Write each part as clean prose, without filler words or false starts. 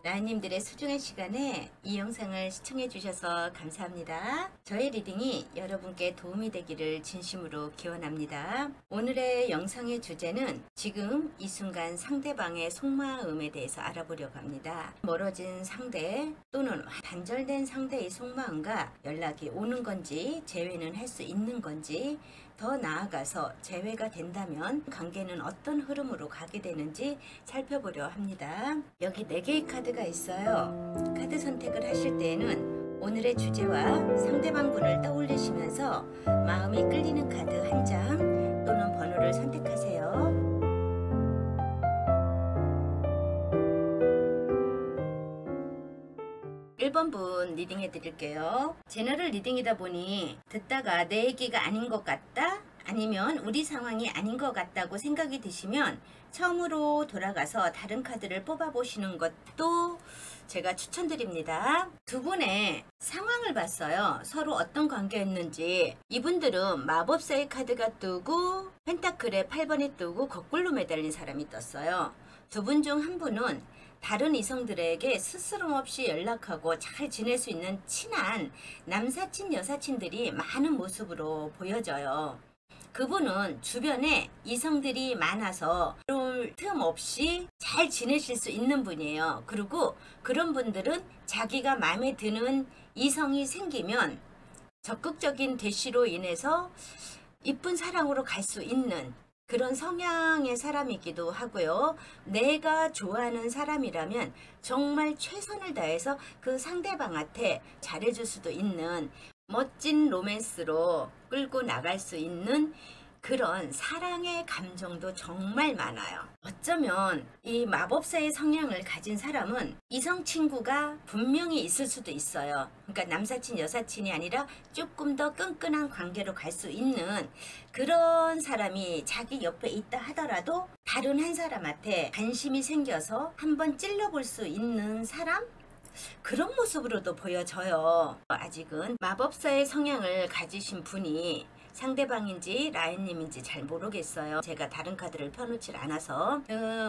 라인님들의 소중한 시간에 이 영상을 시청해 주셔서 감사합니다. 저의 리딩이 여러분께 도움이 되기를 진심으로 기원합니다. 오늘의 영상의 주제는 지금 이 순간 상대방의 속마음에 대해서 알아보려고 합니다. 멀어진 상대 또는 단절된 상대의 속마음과 연락이 오는 건지 재회는 할 수 있는 건지, 더 나아가서 재회가 된다면 관계는 어떤 흐름으로 가게 되는지 살펴보려 합니다. 여기 4개의 카드가 있어요. 카드 선택을 하실 때에는 오늘의 주제와 상대방 분을 떠올리시면서 마음이 끌리는 카드 한 장 또는 번호를 선택하세요. (1번) 분 리딩 해드릴게요. 제너럴 리딩이다 보니 듣다가 내 얘기가 아닌 것 같다, 아니면 우리 상황이 아닌 것 같다고 생각이 드시면 처음으로 돌아가서 다른 카드를 뽑아보시는 것도 제가 추천드립니다. 두 분의 상황을 봤어요. 서로 어떤 관계였는지. 이분들은 마법사의 카드가 뜨고 펜타클의 8번이 뜨고 거꾸로 매달린 사람이 떴어요. 두 분 중 한 분은 다른 이성들에게 스스럼 없이 연락하고 잘 지낼 수 있는 친한 남사친 여사친들이 많은 모습으로 보여져요. 그분은 주변에 이성들이 많아서 그럴 틈 없이 잘 지내실 수 있는 분이에요. 그리고 그런 분들은 자기가 마음에 드는 이성이 생기면 적극적인 대시로 인해서 이쁜 사랑으로 갈 수 있는 그런 성향의 사람이기도 하고요. 내가 좋아하는 사람이라면 정말 최선을 다해서 그 상대방한테 잘해줄 수도 있는 멋진 로맨스로 끌고 나갈 수 있는 그런 사랑의 감정도 정말 많아요. 어쩌면 이 마법사의 성향을 가진 사람은 이성 친구가 분명히 있을 수도 있어요. 그러니까 남사친 여사친이 아니라 조금 더 끈끈한 관계로 갈 수 있는 그런 사람이 자기 옆에 있다 하더라도 다른 한 사람한테 관심이 생겨서 한번 찔러볼 수 있는 사람? 그런 모습으로도 보여져요. 아직은 마법사의 성향을 가지신 분이 상대방인지 라인님인지 잘 모르겠어요. 제가 다른 카드를 펴놓질 않아서.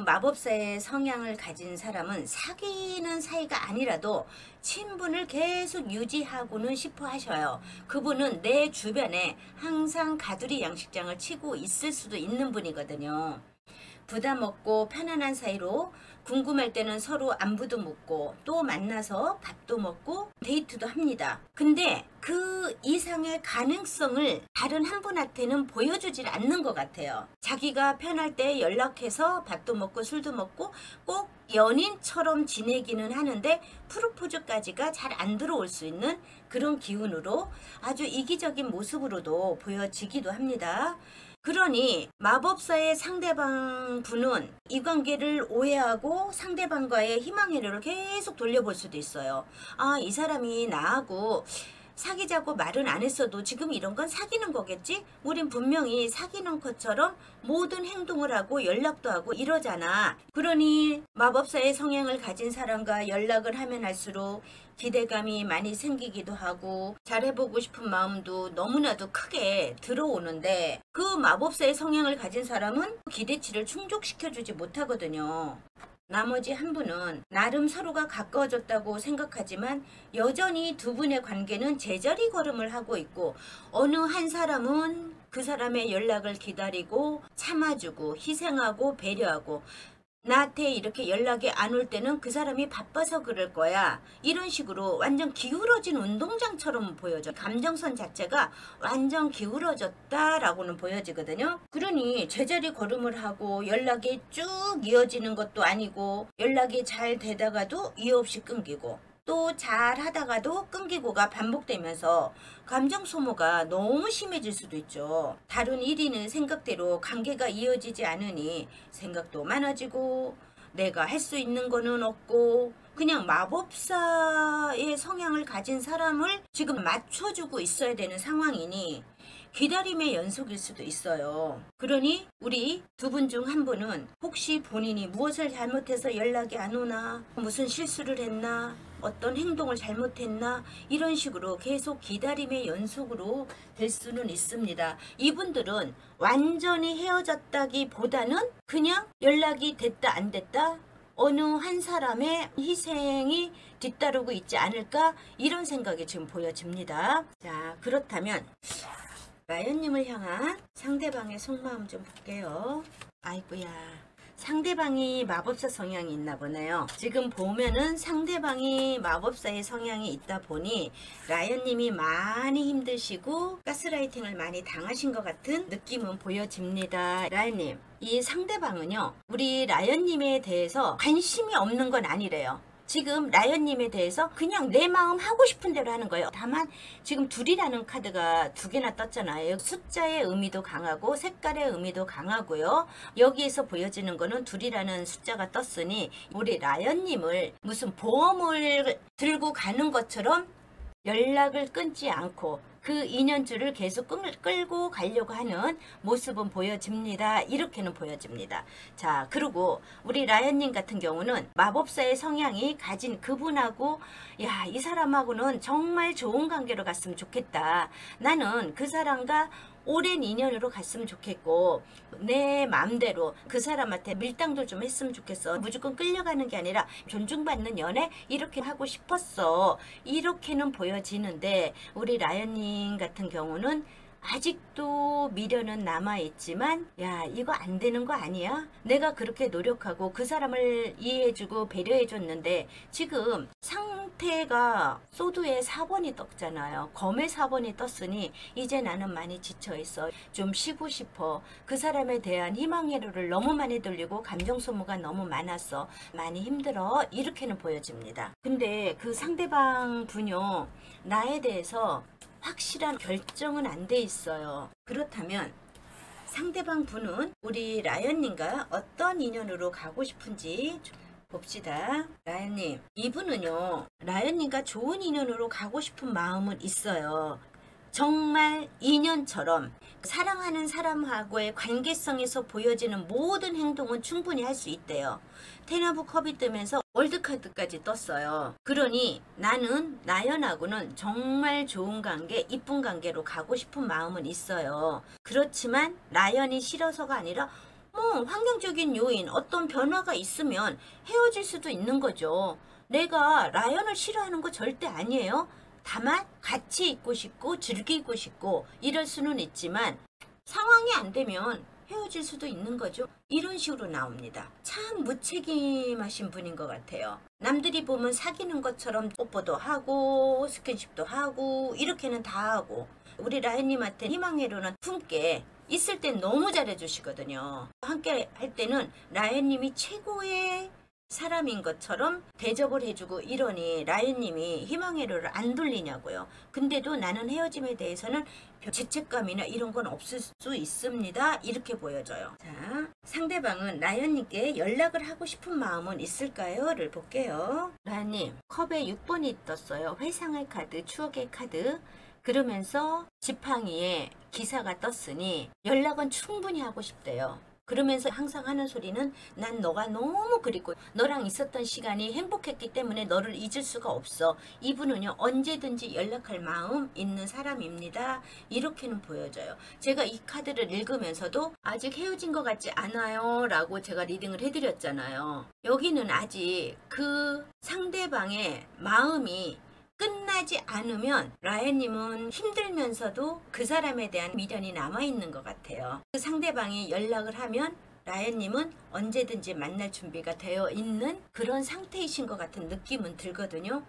마법사의 성향을 가진 사람은 사귀는 사이가 아니라도 친분을 계속 유지하고는 싶어 하셔요. 그분은 내 주변에 항상 가두리 양식장을 치고 있을 수도 있는 분이거든요. 부담 없고 편안한 사이로 궁금할 때는 서로 안부도 묻고 또 만나서 밥도 먹고 데이트도 합니다. 근데 그 이상의 가능성을 다른 한 분한테는 보여주질 않는 것 같아요. 자기가 편할 때 연락해서 밥도 먹고 술도 먹고 꼭 연인처럼 지내기는 하는데 프로포즈까지가 잘 안 들어올 수 있는 그런 기운으로 아주 이기적인 모습으로도 보여지기도 합니다. 그러니 마법사의 상대방 분은 이 관계를 오해하고 상대방과의 희망회로를 계속 돌려볼 수도 있어요. 아, 이 사람이 나하고 사귀자고 말은 안 했어도 지금 이런 건 사귀는 거겠지? 우린 분명히 사귀는 것처럼 모든 행동을 하고 연락도 하고 이러잖아. 그러니 마법사의 성향을 가진 사람과 연락을 하면 할수록 기대감이 많이 생기기도 하고 잘해보고 싶은 마음도 너무나도 크게 들어오는데 그 마법사의 성향을 가진 사람은 기대치를 충족시켜주지 못하거든요. 나머지 한 분은 나름 서로가 가까워졌다고 생각하지만 여전히 두 분의 관계는 제자리 걸음을 하고 있고, 어느 한 사람은 그 사람의 연락을 기다리고 참아주고 희생하고 배려하고, 나한테 이렇게 연락이 안 올 때는 그 사람이 바빠서 그럴 거야, 이런 식으로 완전 기울어진 운동장처럼 보여져. 감정선 자체가 완전 기울어졌다라고는 보여지거든요. 그러니 제자리 걸음을 하고 연락이 쭉 이어지는 것도 아니고, 연락이 잘 되다가도 이유 없이 끊기고 또 잘 하다가도 끊기고가 반복되면서 감정 소모가 너무 심해질 수도 있죠. 다른 일이는 생각대로 관계가 이어지지 않으니 생각도 많아지고 내가 할 수 있는 거는 없고 그냥 마법사의 성향을 가진 사람을 지금 맞춰주고 있어야 되는 상황이니 기다림의 연속일 수도 있어요. 그러니 우리 두 분 중 한 분은 혹시 본인이 무엇을 잘못해서 연락이 안 오나, 무슨 실수를 했나, 어떤 행동을 잘못했나, 이런 식으로 계속 기다림의 연속으로 될 수는 있습니다. 이분들은 완전히 헤어졌다기보다는 그냥 연락이 됐다 안 됐다 어느 한 사람의 희생이 뒤따르고 있지 않을까 이런 생각이 지금 보여집니다. 자, 그렇다면 라이언님을 향한 상대방의 속마음 좀 볼게요. 아이고야, 상대방이 마법사 성향이 있나 보네요. 지금 보면은 상대방이 마법사의 성향이 있다 보니 라이언님이 많이 힘드시고 가스라이팅을 많이 당하신 것 같은 느낌은 보여집니다. 라이언님, 이 상대방은요, 우리 라이언님에 대해서 관심이 없는 건 아니래요. 지금 라이언님에 대해서 그냥 내 마음 하고 싶은 대로 하는 거예요. 다만 지금 둘이라는 카드가 두 개나 떴잖아요. 숫자의 의미도 강하고 색깔의 의미도 강하고요. 여기에서 보여지는 거는 둘이라는 숫자가 떴으니 우리 라이언님을 무슨 보험을 들고 가는 것처럼 연락을 끊지 않고 그 인연줄을 계속 끌고 가려고 하는 모습은 보여집니다. 이렇게는 보여집니다. 자, 그리고 우리 라이언님 같은 경우는 마법사의 성향이 가진 그분하고 야, 이 사람하고는 정말 좋은 관계로 갔으면 좋겠다. 나는 그 사람과 오랜 인연으로 갔으면 좋겠고 내 마음대로 그 사람한테 밀당도 좀 했으면 좋겠어. 무조건 끌려가는 게 아니라 존중받는 연애 이렇게 하고 싶었어. 이렇게는 보여지는데 우리 라이언님 같은 경우는 아직도 미련은 남아있지만 야, 이거 안 되는 거 아니야? 내가 그렇게 노력하고 그 사람을 이해해주고 배려해줬는데 지금 상태가 소드의 4번이 떴잖아요. 검의 4번이 떴으니 이제 나는 많이 지쳐있어. 좀 쉬고 싶어. 그 사람에 대한 희망회로를 너무 많이 돌리고 감정 소모가 너무 많았어. 많이 힘들어. 이렇게는 보여집니다. 근데 그 상대방 분요, 나에 대해서 확실한 결정은 안 돼 있어요. 그렇다면 상대방 분은 우리 라이언님과 어떤 인연으로 가고 싶은지 봅시다. 라이언님, 이분은요, 라이언님과 좋은 인연으로 가고 싶은 마음은 있어요. 정말 인연처럼 사랑하는 사람하고의 관계성에서 보여지는 모든 행동은 충분히 할 수 있대요. 테나브 컵이 뜨면서 월드카드까지 떴어요. 그러니 나는 라이언하고는 정말 좋은 관계, 이쁜 관계로 가고 싶은 마음은 있어요. 그렇지만 라이언이 싫어서가 아니라 환경적인 요인, 어떤 변화가 있으면 헤어질 수도 있는 거죠. 내가 라이언을 싫어하는 거 절대 아니에요. 다만 같이 있고 싶고 즐기고 싶고 이럴 수는 있지만 상황이 안 되면 헤어질 수도 있는 거죠. 이런 식으로 나옵니다. 참 무책임하신 분인 것 같아요. 남들이 보면 사귀는 것처럼 뽀뽀도 하고 스킨십도 하고 이렇게는 다 하고 우리 라이언님한테 희망회로는 품게 있을 땐 너무 잘해주시거든요. 함께 할 때는 라이언님이 최고의 사람인 것처럼 대접을 해주고 이러니 라이언님이 희망회로를 안 돌리냐고요. 근데도 나는 헤어짐에 대해서는 죄책감이나 이런 건 없을 수 있습니다. 이렇게 보여져요. 자, 상대방은 라이언님께 연락을 하고 싶은 마음은 있을까요? 를 볼게요. 라이언님, 컵에 6번이 떴어요. 회상의 카드, 추억의 카드. 그러면서 지팡이에 기사가 떴으니 연락은 충분히 하고 싶대요. 그러면서 항상 하는 소리는 난 너가 너무 그립고 너랑 있었던 시간이 행복했기 때문에 너를 잊을 수가 없어. 이분은요, 언제든지 연락할 마음 있는 사람입니다. 이렇게는 보여져요. 제가 이 카드를 읽으면서도 아직 헤어진 것 같지 않아요 라고 제가 리딩을 해드렸잖아요. 여기는 아직 그 상대방의 마음이 끝나지 않으면 라이언님은 힘들면서도 그 사람에 대한 미련이 남아있는 것 같아요. 그 상대방이 연락을 하면 라이언님은 언제든지 만날 준비가 되어 있는 그런 상태이신 것 같은 느낌은 들거든요.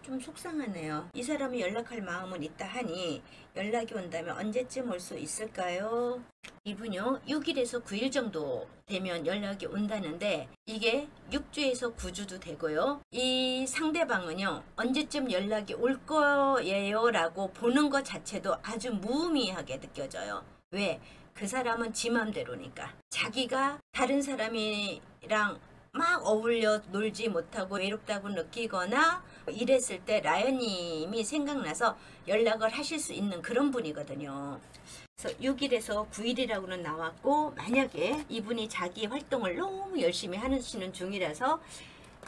좀 속상하네요. 이 사람이 연락할 마음은 있다 하니 연락이 온다면 언제쯤 올 수 있을까요? 이분요, 6일에서 9일 정도 되면 연락이 온다는데 이게 6주에서 9주도 되고요. 이 상대방은요, 언제쯤 연락이 올 거예요 라고 보는 것 자체도 아주 무의미하게 느껴져요. 왜? 그 사람은 지 맘대로니까. 자기가 다른 사람이랑 막 어울려 놀지 못하고 외롭다고 느끼거나 이랬을 때 라이언님이 생각나서 연락을 하실 수 있는 그런 분이거든요. 그래서 6일에서 9일이라고는 나왔고, 만약에 이분이 자기 활동을 너무 열심히 하시는 중이라서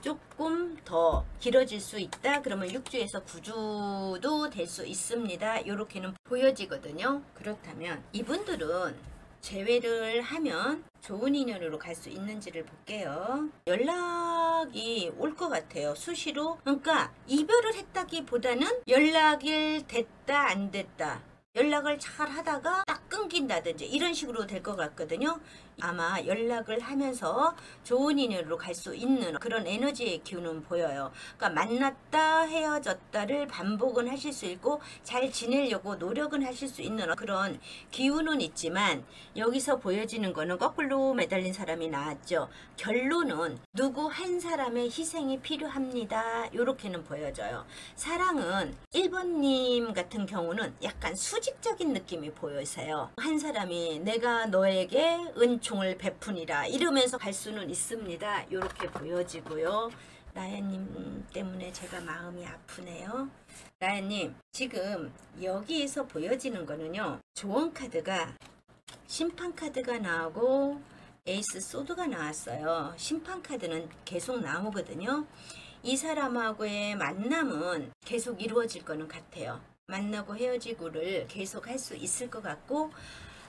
조금 더 길어질 수 있다. 그러면 6주에서 9주도 될 수 있습니다. 이렇게는 보여지거든요. 그렇다면 이분들은 제외를 하면 좋은 인연으로 갈 수 있는지를 볼게요. 연락이 올 것 같아요. 수시로. 그러니까 이별을 했다기보다는 연락이 됐다 안 됐다. 연락을 잘 하다가 딱 끊긴다든지 이런 식으로 될 것 같거든요. 아마 연락을 하면서 좋은 인연으로 갈 수 있는 그런 에너지의 기운은 보여요. 그러니까 만났다 헤어졌다를 반복은 하실 수 있고 잘 지내려고 노력은 하실 수 있는 그런 기운은 있지만, 여기서 보여지는 거는 거꾸로 매달린 사람이 나왔죠. 결론은 누구 한 사람의 희생이 필요합니다. 이렇게는 보여져요. 사랑은 1번님 같은 경우는 약간 수직적인 느낌이 보여서요. 한 사람이 내가 너에게 은총을 베푸니라 이러면서 갈 수는 있습니다. 이렇게 보여지고요. 라야님 때문에 제가 마음이 아프네요. 라야님, 지금 여기에서 보여지는 거는요, 조언 카드가 심판 카드가 나오고 에이스 소드가 나왔어요. 심판 카드는 계속 나오거든요. 이 사람하고의 만남은 계속 이루어질 거는 같아요. 만나고 헤어지고를 계속 할 수 있을 것 같고,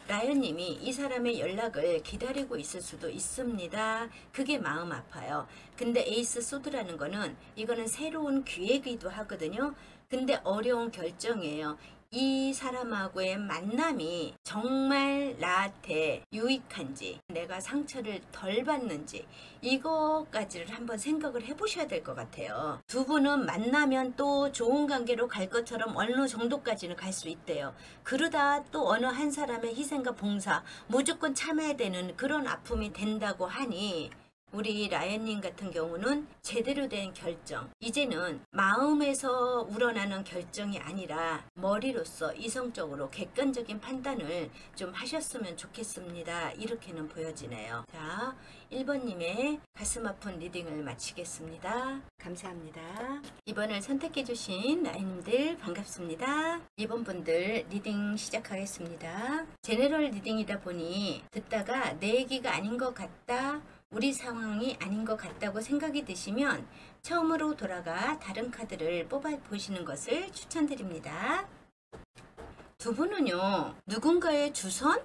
라연님이 이 사람의 연락을 기다리고 있을 수도 있습니다. 그게 마음 아파요. 근데 에이스 소드라는 거는 이거는 새로운 기회이기도 하거든요. 근데 어려운 결정이에요. 이 사람하고의 만남이 정말 나한테 유익한지, 내가 상처를 덜 받는지, 이거까지를 한번 생각을 해보셔야 될 것 같아요. 두 분은 만나면 또 좋은 관계로 갈 것처럼 어느 정도까지는 갈 수 있대요. 그러다 또 어느 한 사람의 희생과 봉사 무조건 참아야 되는 그런 아픔이 된다고 하니, 우리 라연님 같은 경우는 제대로 된 결정, 이제는 마음에서 우러나는 결정이 아니라 머리로서 이성적으로 객관적인 판단을 좀 하셨으면 좋겠습니다. 이렇게는 보여지네요. 자, 1번님의 가슴 아픈 리딩을 마치겠습니다. 감사합니다. 2번을 선택해 주신 라연님들 반갑습니다. 2번 분들 리딩 시작하겠습니다. 제너럴 리딩이다 보니 듣다가 내 얘기가 아닌 것 같다, 우리 상황이 아닌 것 같다고 생각이 드시면 처음으로 돌아가 다른 카드를 뽑아 보시는 것을 추천드립니다. 두 분은요, 누군가의 주선?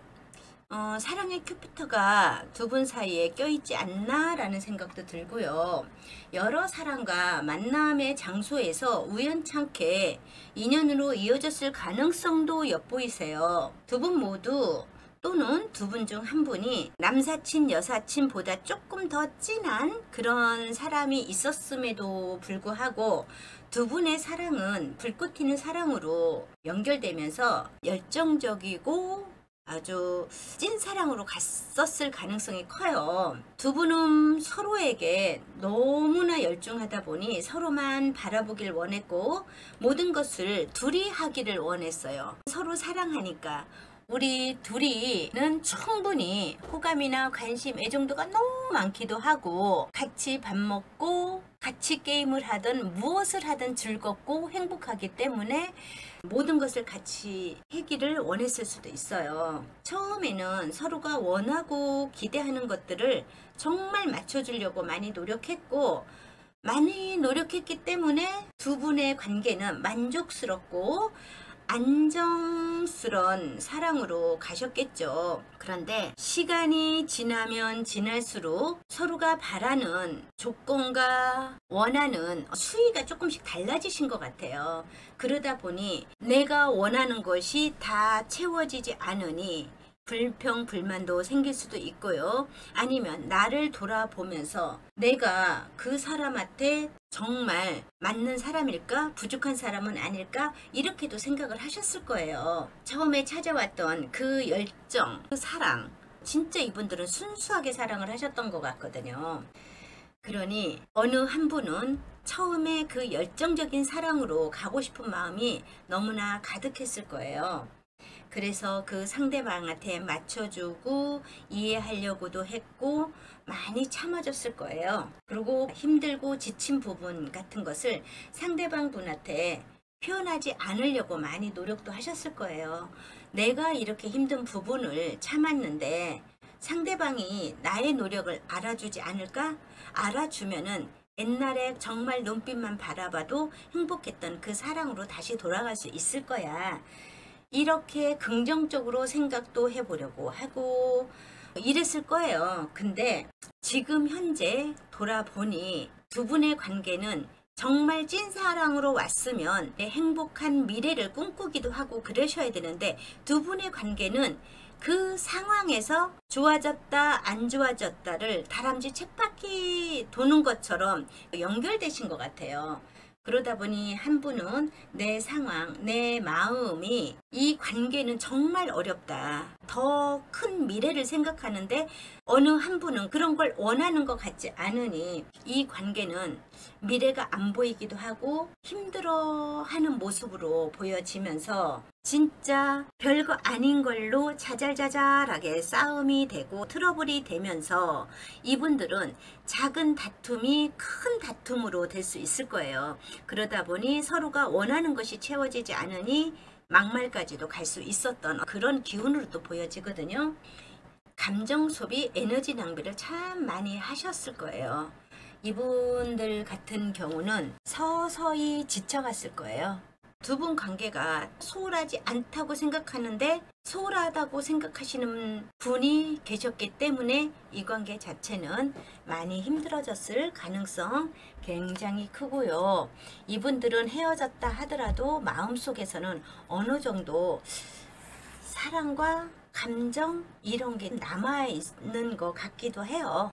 사랑의 큐피터가 두 분 사이에 껴있지 않나 라는 생각도 들고요. 여러 사람과 만남의 장소에서 우연찮게 인연으로 이어졌을 가능성도 엿보이세요. 두 분 모두 또는 두 분 중 한 분이 남사친 여사친보다 조금 더 진한 그런 사람이 있었음에도 불구하고 두 분의 사랑은 불꽃 튀는 사랑으로 연결되면서 열정적이고 아주 찐사랑으로 갔었을 가능성이 커요. 두 분은 서로에게 너무나 열중하다 보니 서로만 바라보길 원했고 모든 것을 둘이 하기를 원했어요. 서로 사랑하니까 우리 둘이는 충분히 호감이나 관심, 애정도가 너무 많기도 하고 같이 밥 먹고 같이 게임을 하든 무엇을 하든 즐겁고 행복하기 때문에 모든 것을 같이 하기를 원했을 수도 있어요. 처음에는 서로가 원하고 기대하는 것들을 정말 맞춰주려고 많이 노력했고, 많이 노력했기 때문에 두 분의 관계는 만족스럽고 안정스러운 사랑으로 가셨겠죠. 그런데 시간이 지나면 지날수록 서로가 바라는 조건과 원하는 수위가 조금씩 달라지신 것 같아요. 그러다 보니 내가 원하는 것이 다 채워지지 않으니 불평, 불만도 생길 수도 있고요. 아니면 나를 돌아보면서 내가 그 사람한테 정말 맞는 사람일까? 부족한 사람은 아닐까? 이렇게도 생각을 하셨을 거예요. 처음에 찾아왔던 그 열정, 그 사랑, 진짜 이분들은 순수하게 사랑을 하셨던 것 같거든요. 그러니 어느 한 분은 처음에 그 열정적인 사랑으로 가고 싶은 마음이 너무나 가득했을 거예요. 그래서 그 상대방한테 맞춰주고 이해하려고도 했고 많이 참아줬을 거예요. 그리고 힘들고 지친 부분 같은 것을 상대방 분한테 표현하지 않으려고 많이 노력도 하셨을 거예요. 내가 이렇게 힘든 부분을 참았는데 상대방이 나의 노력을 알아주지 않을까? 알아주면은 옛날에 정말 눈빛만 바라봐도 행복했던 그 사랑으로 다시 돌아갈 수 있을 거야. 이렇게 긍정적으로 생각도 해보려고 하고 이랬을 거예요. 근데 지금 현재 돌아보니 두 분의 관계는 정말 찐사랑으로 왔으면 행복한 미래를 꿈꾸기도 하고 그러셔야 되는데 두 분의 관계는 그 상황에서 좋아졌다 안 좋아졌다를 다람쥐 쳇바퀴 도는 것처럼 연결되신 것 같아요. 그러다 보니 한 분은 내 상황, 내 마음이 이 관계는 정말 어렵다. 더 큰 미래를 생각하는데 어느 한 분은 그런 걸 원하는 것 같지 않으니 이 관계는 미래가 안 보이기도 하고 힘들어하는 모습으로 보여지면서 진짜 별거 아닌 걸로 자잘자잘하게 싸움이 되고 트러블이 되면서 이분들은 작은 다툼이 큰 다툼으로 될 수 있을 거예요. 그러다 보니 서로가 원하는 것이 채워지지 않으니 막말까지도 갈 수 있었던 그런 기운으로 또 보여지거든요. 감정 소비, 에너지 낭비를 참 많이 하셨을 거예요. 이분들 같은 경우는 서서히 지쳐갔을 거예요. 두 분 관계가 소홀하지 않다고 생각하는데 소홀하다고 생각하시는 분이 계셨기 때문에 이 관계 자체는 많이 힘들어졌을 가능성 굉장히 크고요. 이분들은 헤어졌다 하더라도 마음속에서는 어느 정도 사랑과 감정 이런 게 남아있는 것 같기도 해요.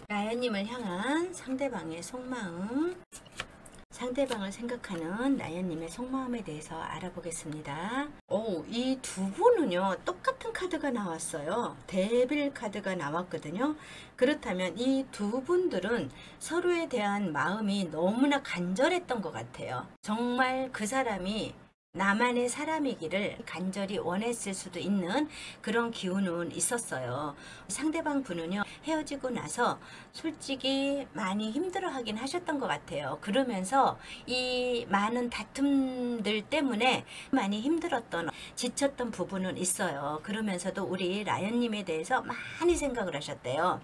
라연님을 향한 상대방의 속마음, 상대방을 생각하는 라연님의 속마음에 대해서 알아보겠습니다. 이 두 분은요 똑같은 카드가 나왔어요. 데빌 카드가 나왔거든요. 그렇다면 이 두 분들은 서로에 대한 마음이 너무나 간절했던 것 같아요. 정말 그 사람이 나만의 사람이기를 간절히 원했을 수도 있는 그런 기운은 있었어요. 상대방 분은요 헤어지고 나서 솔직히 많이 힘들어하긴 하셨던 것 같아요. 그러면서 이 많은 다툼들 때문에 많이 힘들었던 지쳤던 부분은 있어요. 그러면서도 우리 라연님에 대해서 많이 생각을 하셨대요.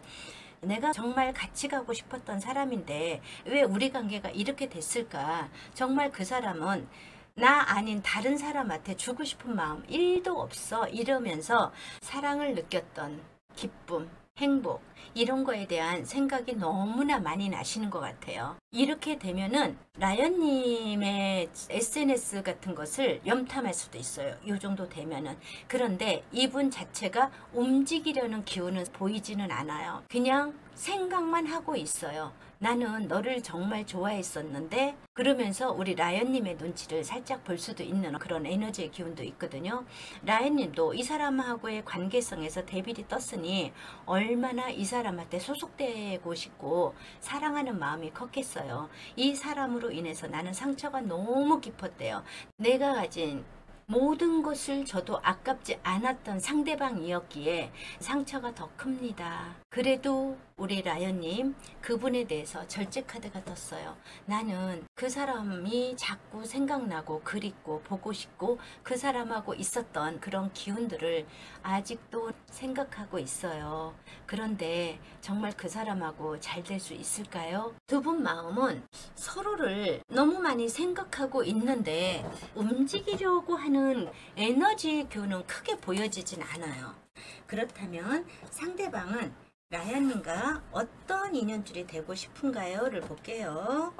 내가 정말 같이 가고 싶었던 사람인데 왜 우리 관계가 이렇게 됐을까? 정말 그 사람은 나 아닌 다른 사람한테 주고 싶은 마음 1도 없어 이러면서 사랑을 느꼈던 기쁨, 행복 이런 거에 대한 생각이 너무나 많이 나시는 것 같아요. 이렇게 되면은 라연님의 SNS 같은 것을 염탐할 수도 있어요. 이 정도 되면은. 그런데 이분 자체가 움직이려는 기운은 보이지는 않아요. 그냥 생각만 하고 있어요. 나는 너를 정말 좋아했었는데 그러면서 우리 라연님의 눈치를 살짝 볼 수도 있는 그런 에너지의 기운도 있거든요. 라연님도 이 사람하고의 관계성에서 데빌이 떴으니 얼마나 이 사람한테 소속되고 싶고 사랑하는 마음이 컸겠어요. 이 사람으로 인해서 나는 상처가 너무 깊었대요. 내가 가진 모든 것을 줘도 아깝지 않았던 상대방이었기에 상처가 더 큽니다. 그래도 우리 라연님 그분에 대해서 절제 카드가 떴어요. 나는 그 사람이 자꾸 생각나고 그립고 보고 싶고 그 사람하고 있었던 그런 기운들을 아직도 생각하고 있어요. 그런데 정말 그 사람하고 잘 될 수 있을까요? 두 분 마음은 서로를 너무 많이 생각하고 있는데 움직이려고 하는 에너지의 교는 크게 보여지진 않아요. 그렇다면 상대방은 라연님과 어떤 인연줄이 되고 싶은가요?를 볼게요.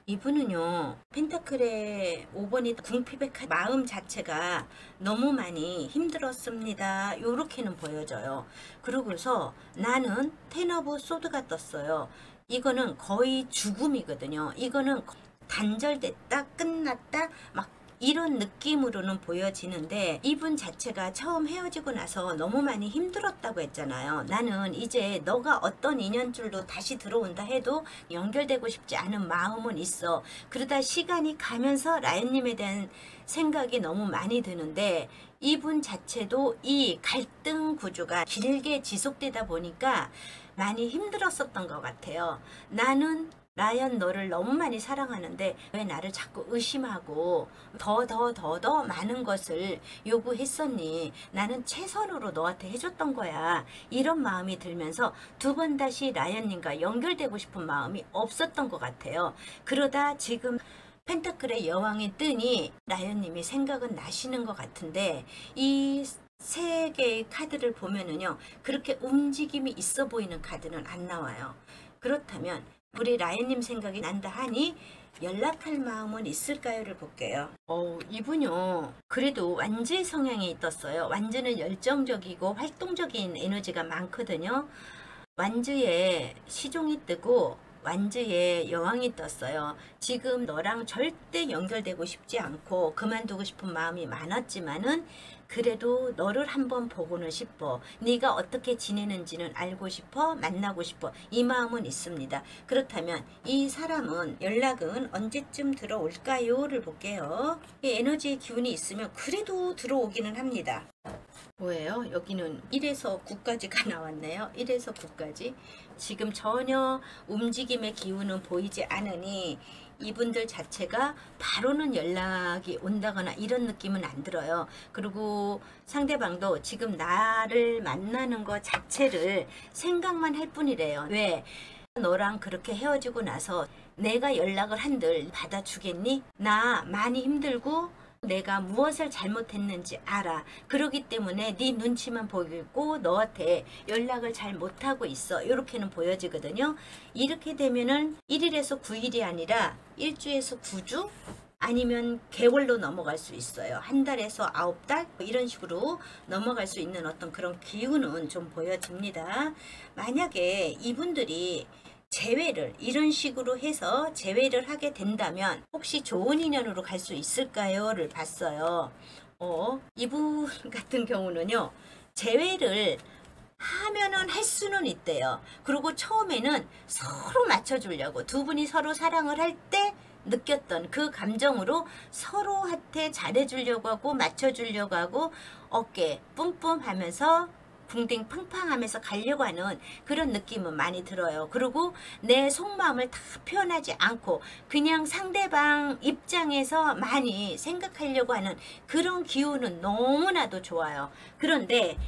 이분은요 펜타클의 5번이 궁피백한 마음 자체가 너무 많이 힘들었습니다. 요렇게는 보여져요. 그러고서 나는 텐 오브 소드가 떴어요. 이거는 거의 죽음이거든요. 이거는 단절됐다 끝났다 막 이런 느낌으로는 보여지는데 이분 자체가 처음 헤어지고 나서 너무 많이 힘들었다고 했잖아요. 나는 이제 너가 어떤 인연줄로 다시 들어온다 해도 연결되고 싶지 않은 마음은 있어. 그러다 시간이 가면서 라연님에 대한 생각이 너무 많이 드는데 이분 자체도 이 갈등 구조가 길게 지속되다 보니까 많이 힘들었었던 것 같아요. 나는 라연 너를 너무 많이 사랑하는데 왜 나를 자꾸 의심하고 더 많은 것을 요구했었니? 나는 최선으로 너한테 해줬던 거야. 이런 마음이 들면서 두 번 다시 라연님과 연결되고 싶은 마음이 없었던 것 같아요. 그러다 지금 펜타클의 여왕이 뜨니 라연님이 생각은 나시는 것 같은데 이 세 개의 카드를 보면은요, 그렇게 움직임이 있어 보이는 카드는 안 나와요. 그렇다면 우리 라연님 생각이 난다 하니 연락할 마음은 있을까요를 볼게요. 이분요, 그래도 완지 성향이 떴어요. 완지는 열정적이고 활동적인 에너지가 많거든요. 완주에 시종이 뜨고 완주에 여왕이 떴어요. 지금 너랑 절대 연결되고 싶지 않고 그만두고 싶은 마음이 많았지만은 그래도 너를 한번 보고는 싶어. 네가 어떻게 지내는지는 알고 싶어. 만나고 싶어. 이 마음은 있습니다. 그렇다면 이 사람은 연락은 언제쯤 들어올까요?를 볼게요. 이 에너지의 기운이 있으면 그래도 들어오기는 합니다. 뭐예요? 여기는 1에서 9까지가 나왔네요. 1에서 9까지. 지금 전혀 움직임의 기운은 보이지 않으니 이분들 자체가 바로는 연락이 온다거나 이런 느낌은 안 들어요. 그리고 상대방도 지금 나를 만나는 것 자체를 생각만 할 뿐이래요. 왜? 너랑 그렇게 헤어지고 나서 내가 연락을 한들 받아주겠니? 나 많이 힘들고 내가 무엇을 잘못했는지 알아. 그러기 때문에 네 눈치만 보이고 너한테 연락을 잘 못하고 있어. 이렇게는 보여지거든요. 이렇게 되면은 1일에서 9일이 아니라 1주에서 9주? 아니면 개월로 넘어갈 수 있어요. 한 달에서 9달? 이런 식으로 넘어갈 수 있는 어떤 그런 기운은 좀 보여집니다. 만약에 이분들이 재회를 이런 식으로 해서 재회를 하게 된다면 혹시 좋은 인연으로 갈 수 있을까요?를 봤어요. 이분 같은 경우는요, 재회를 하면은 할 수는 있대요. 그리고 처음에는 서로 맞춰주려고 두 분이 서로 사랑을 할 때 느꼈던 그 감정으로 서로한테 잘해주려고 하고 맞춰주려고 하고 어깨 뿜뿜 하면서 붕딩 팡팡하면서 가려고 하는 그런 느낌은 많이 들어요. 그리고 내 속마음을 다 표현하지 않고 그냥 상대방 입장에서 많이 생각하려고 하는 그런 기운은 너무나도 좋아요. 그런데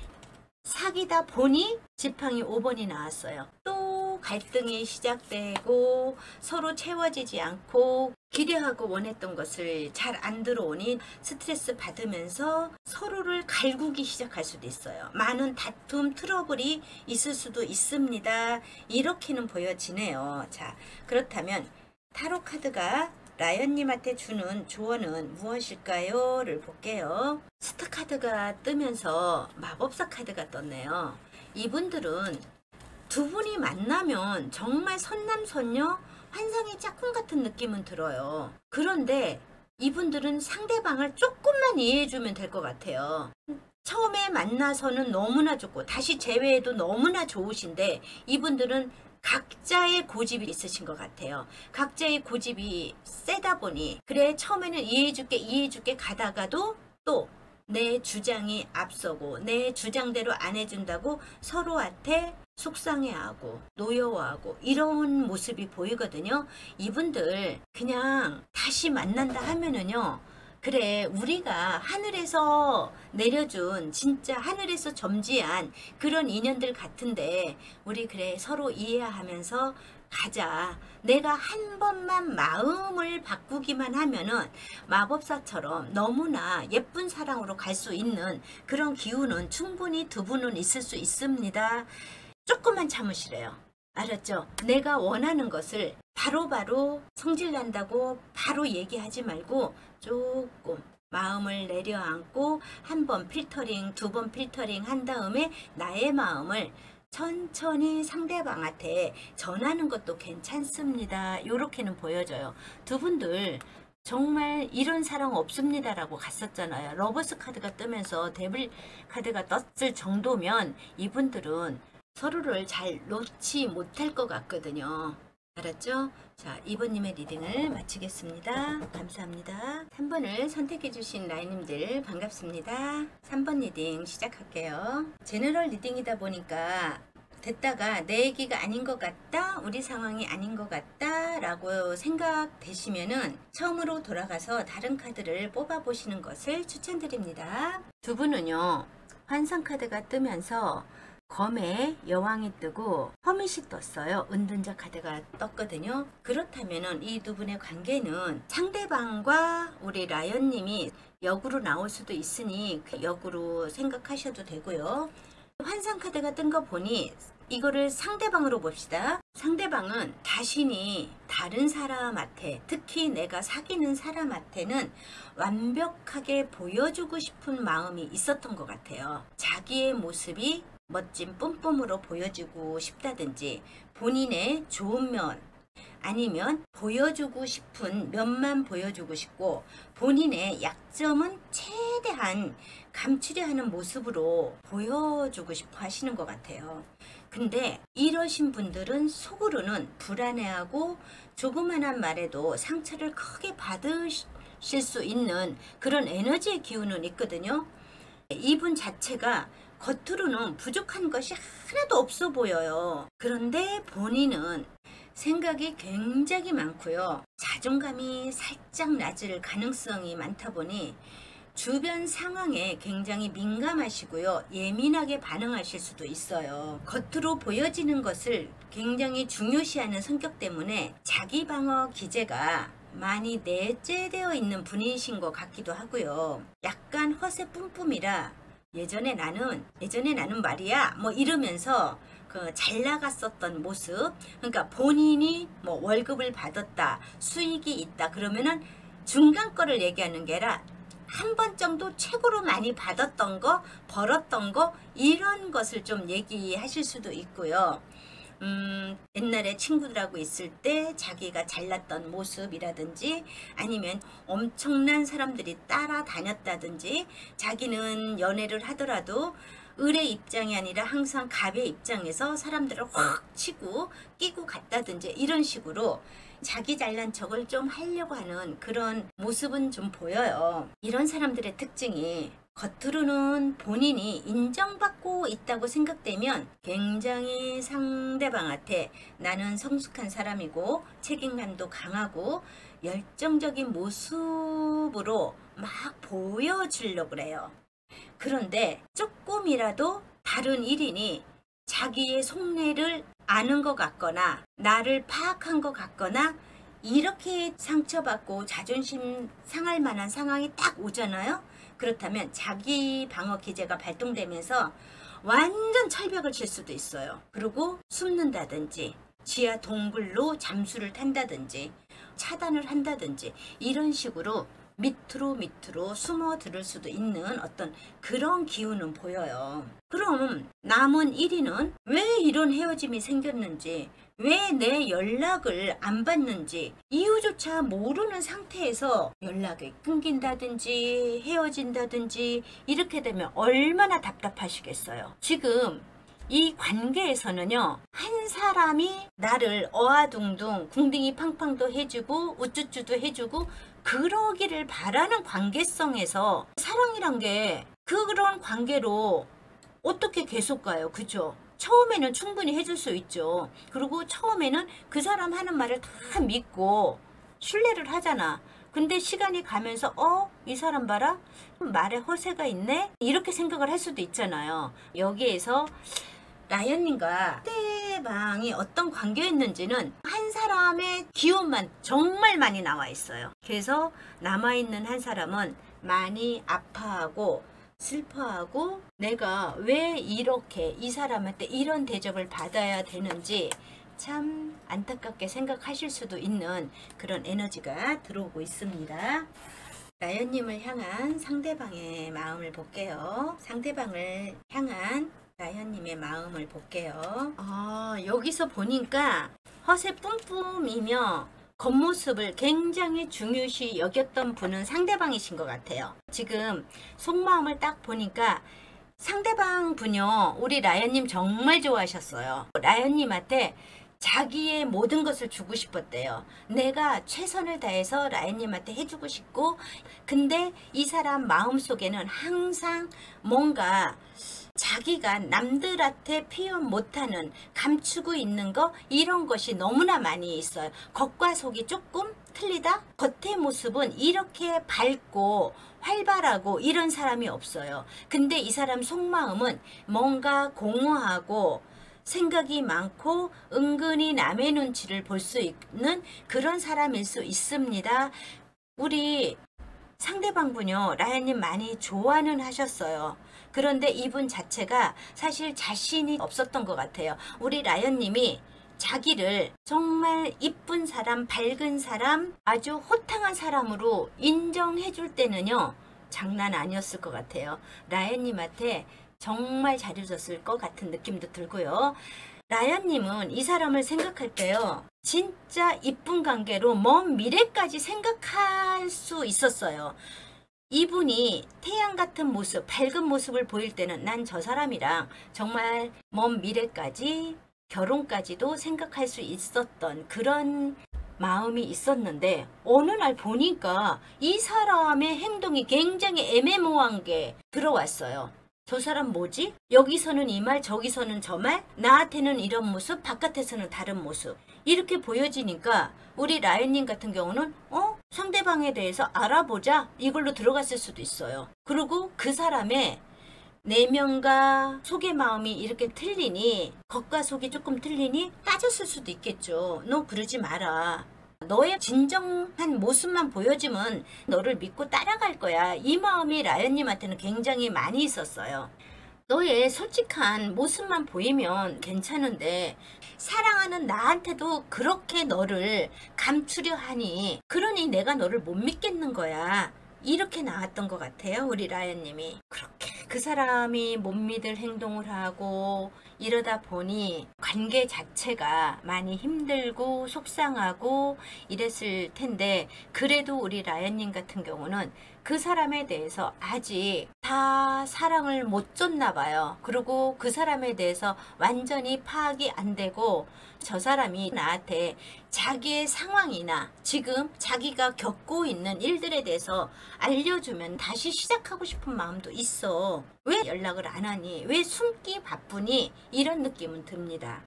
사귀다 보니 지팡이 5번이 나왔어요. 또 갈등이 시작되고 서로 채워지지 않고 기대하고 원했던 것을 잘 안 들어오니 스트레스 받으면서 서로를 갈구기 시작할 수도 있어요. 많은 다툼, 트러블이 있을 수도 있습니다. 이렇게는 보여지네요. 자, 그렇다면 타로 카드가 라연님한테 주는 조언은 무엇일까요? 를 볼게요. 스타 카드가 뜨면서 마법사 카드가 떴네요. 이분들은 두 분이 만나면 정말 선남선녀 환상의 짝꿍 같은 느낌은 들어요. 그런데 이분들은 상대방을 조금만 이해해주면 될 것 같아요. 처음에 만나서는 너무나 좋고 다시 재회해도 너무나 좋으신데 이분들은 각자의 고집이 있으신 것 같아요. 각자의 고집이 세다 보니 그래 처음에는 이해해줄게 가다가도 또 내 주장이 앞서고 내 주장대로 안 해준다고 서로한테 속상해하고 노여워하고 이런 모습이 보이거든요. 이분들 그냥 다시 만난다 하면은요, 그래 우리가 하늘에서 내려준 진짜 하늘에서 점지한 그런 인연들 같은데 우리 그래 서로 이해하면서 가자. 내가 한 번만 마음을 바꾸기만 하면은 마법사처럼 너무나 예쁜 사랑으로 갈 수 있는 그런 기운은 충분히 두 분은 있을 수 있습니다. 조금만 참으시래요. 알았죠? 내가 원하는 것을 바로바로 성질난다고 바로 얘기하지 말고 조금 마음을 내려앉고 한 번 필터링, 두 번 필터링 한 다음에 나의 마음을 천천히 상대방한테 전하는 것도 괜찮습니다. 이렇게는 보여져요. 두 분들 정말 이런 사랑 없습니다라고 갔었잖아요. 러버스 카드가 뜨면서 데빌 카드가 떴을 정도면 이분들은 서로를 잘 놓지 못할 것 같거든요. 알았죠? 자, 2번님의 리딩을 마치겠습니다. 감사합니다. 3번을 선택해주신 라인님들 반갑습니다. 3번 리딩 시작할게요. 제너럴 리딩이다 보니까 듣다가 내 얘기가 아닌 것 같다, 우리 상황이 아닌 것 같다 라고 생각되시면은 처음으로 돌아가서 다른 카드를 뽑아 보시는 것을 추천드립니다. 두 분은요, 환상 카드가 뜨면서 검에 여왕이 뜨고 허밋이 떴어요. 은둔자 카드가 떴거든요. 그렇다면은 이 두 분의 관계는 상대방과 우리 라연님이 역으로 나올 수도 있으니 그 역으로 생각하셔도 되고요. 환상 카드가 뜬 거 보니 이거를 상대방으로 봅시다. 상대방은 자신이 다른 사람한테, 특히 내가 사귀는 사람한테는 완벽하게 보여주고 싶은 마음이 있었던 것 같아요. 자기의 모습이 멋진 뿜뿜으로 보여주고 싶다든지 본인의 좋은 면, 아니면 보여주고 싶은 면만 보여주고 싶고 본인의 약점은 최대한 감추려 하는 모습으로 보여주고 싶어 하시는 것 같아요. 근데 이러신 분들은 속으로는 불안해하고 조그만한 말에도 상처를 크게 받으실 수 있는 그런 에너지의 기운은 있거든요. 이분 자체가 겉으로는 부족한 것이 하나도 없어 보여요. 그런데 본인은 생각이 굉장히 많고요. 자존감이 살짝 낮을 가능성이 많다 보니 주변 상황에 굉장히 민감하시고요. 예민하게 반응하실 수도 있어요. 겉으로 보여지는 것을 굉장히 중요시하는 성격 때문에 자기 방어 기제가 많이 내재되어 있는 분이신 것 같기도 하고요. 약간 허세 뿜뿜이라 예전에 나는 말이야 뭐 이러면서 그 잘 나갔었던 모습, 그러니까 본인이 뭐 월급을 받았다, 수익이 있다 그러면은 중간 거를 얘기하는 게 아니라 한 번 정도 최고로 많이 받았던 거, 벌었던 거 이런 것을 좀 얘기하실 수도 있고요. 옛날에 친구들하고 있을 때 자기가 잘났던 모습이라든지 아니면 엄청난 사람들이 따라다녔다든지 자기는 연애를 하더라도 을의 입장이 아니라 항상 갑의 입장에서 사람들을 확 치고 끼고 갔다든지 이런 식으로 자기 잘난 척을 좀 하려고 하는 그런 모습은 좀 보여요. 이런 사람들의 특징이 겉으로는 본인이 인정받고 있다고 생각되면 굉장히 상대방한테 나는 성숙한 사람이고 책임감도 강하고 열정적인 모습으로 막 보여주려고 그래요. 그런데 조금이라도 다른 일인이 자기의 속내를 아는 것 같거나 나를 파악한 것 같거나 이렇게 상처받고 자존심 상할 만한 상황이 딱 오잖아요. 그렇다면 자기 방어 기제가 발동되면서 완전 철벽을 칠 수도 있어요. 그리고 숨는다든지 지하 동굴로 잠수를 탄다든지 차단을 한다든지 이런 식으로 밑으로 숨어 들을 수도 있는 어떤 그런 기운은 보여요. 그럼 남은 1위는 왜 이런 헤어짐이 생겼는지, 왜 내 연락을 안 받는지 이유조차 모르는 상태에서 연락이 끊긴다든지 헤어진다든지 이렇게 되면 얼마나 답답하시겠어요. 지금 이 관계에서는요, 한 사람이 나를 어아둥둥 궁둥이 팡팡도 해주고 우쭈쭈도 해주고 그러기를 바라는 관계성에서 사랑이란 게 그런 관계로 어떻게 계속 가요? 그죠? 처음에는 충분히 해줄 수 있죠. 그리고 처음에는 그 사람 하는 말을 다 믿고 신뢰를 하잖아. 근데 시간이 가면서 이 사람 봐라? 말에 허세가 있네? 이렇게 생각을 할 수도 있잖아요. 여기에서 라연님과 상대방이 어떤 관계였는지는 한 사람의 기운만 정말 많이 나와 있어요. 그래서 남아있는 한 사람은 많이 아파하고 슬퍼하고 내가 왜 이렇게 이 사람한테 이런 대접을 받아야 되는지 참 안타깝게 생각하실 수도 있는 그런 에너지가 들어오고 있습니다. 라연님을 향한 상대방의 마음을 볼게요. 상대방을 향한 라연님의 마음을 볼게요. 여기서 보니까 허세 뿜뿜이며 겉모습을 굉장히 중요시 여겼던 분은 상대방이신 것 같아요. 지금 속마음을 딱 보니까 상대방 분요, 우리 라연님 정말 좋아하셨어요. 라연님한테 자기의 모든 것을 주고 싶었대요. 내가 최선을 다해서 라연님한테 해주고 싶고, 근데 이 사람 마음속에는 항상 뭔가 자기가 남들한테 표현 못하는 감추고 있는 거 이런 것이 너무나 많이 있어요. 겉과 속이 조금 틀리다? 겉의 모습은 이렇게 밝고 활발하고 이런 사람이 없어요. 근데 이 사람 속마음은 뭔가 공허하고 생각이 많고 은근히 남의 눈치를 볼 수 있는 그런 사람일 수 있습니다. 우리 상대방분요, 라연님 많이 좋아는 하셨어요. 그런데 이분 자체가 사실 자신이 없었던 것 같아요. 우리 라연님이 자기를 정말 이쁜 사람, 밝은 사람, 아주 호탕한 사람으로 인정해 줄 때는요, 장난 아니었을 것 같아요. 라연님한테 정말 잘해줬을 것 같은 느낌도 들고요. 라연님은 이 사람을 생각할 때요, 진짜 이쁜 관계로 먼 미래까지 생각할 수 있었어요. 이분이 태양 같은 모습, 밝은 모습을 보일 때는 난 저 사람이랑 정말 먼 미래까지 결혼까지도 생각할 수 있었던 그런 마음이 있었는데 어느 날 보니까 이 사람의 행동이 굉장히 애매모호한 게 들어왔어요. 저 사람 뭐지? 여기서는 이 말, 저기서는 저 말, 나한테는 이런 모습, 바깥에서는 다른 모습. 이렇게 보여지니까 우리 라연님 같은 경우는 상대방에 대해서 알아보자, 이걸로 들어갔을 수도 있어요. 그리고 그 사람의 내면과 속의 마음이 이렇게 틀리니, 겉과 속이 조금 틀리니 빠졌을 수도 있겠죠. 너 그러지 마라. 너의 진정한 모습만 보여주면 너를 믿고 따라갈 거야. 이 마음이 라연님한테는 굉장히 많이 있었어요. 너의 솔직한 모습만 보이면 괜찮은데 사랑하는 나한테도 그렇게 너를 감추려 하니, 그러니 내가 너를 못 믿겠는 거야. 이렇게 나왔던 것 같아요. 우리 라연님이. 그렇게 그 사람이 못 믿을 행동을 하고 이러다 보니 관계 자체가 많이 힘들고 속상하고 이랬을 텐데, 그래도 우리 라연님 같은 경우는 그 사람에 대해서 아직 다 사랑을 못 줬나 봐요. 그리고 그 사람에 대해서 완전히 파악이 안 되고, 저 사람이 나한테 자기의 상황이나 지금 자기가 겪고 있는 일들에 대해서 알려주면 다시 시작하고 싶은 마음도 있어. 왜 연락을 안 하니? 왜 숨기 바쁘니? 이런 느낌은 듭니다.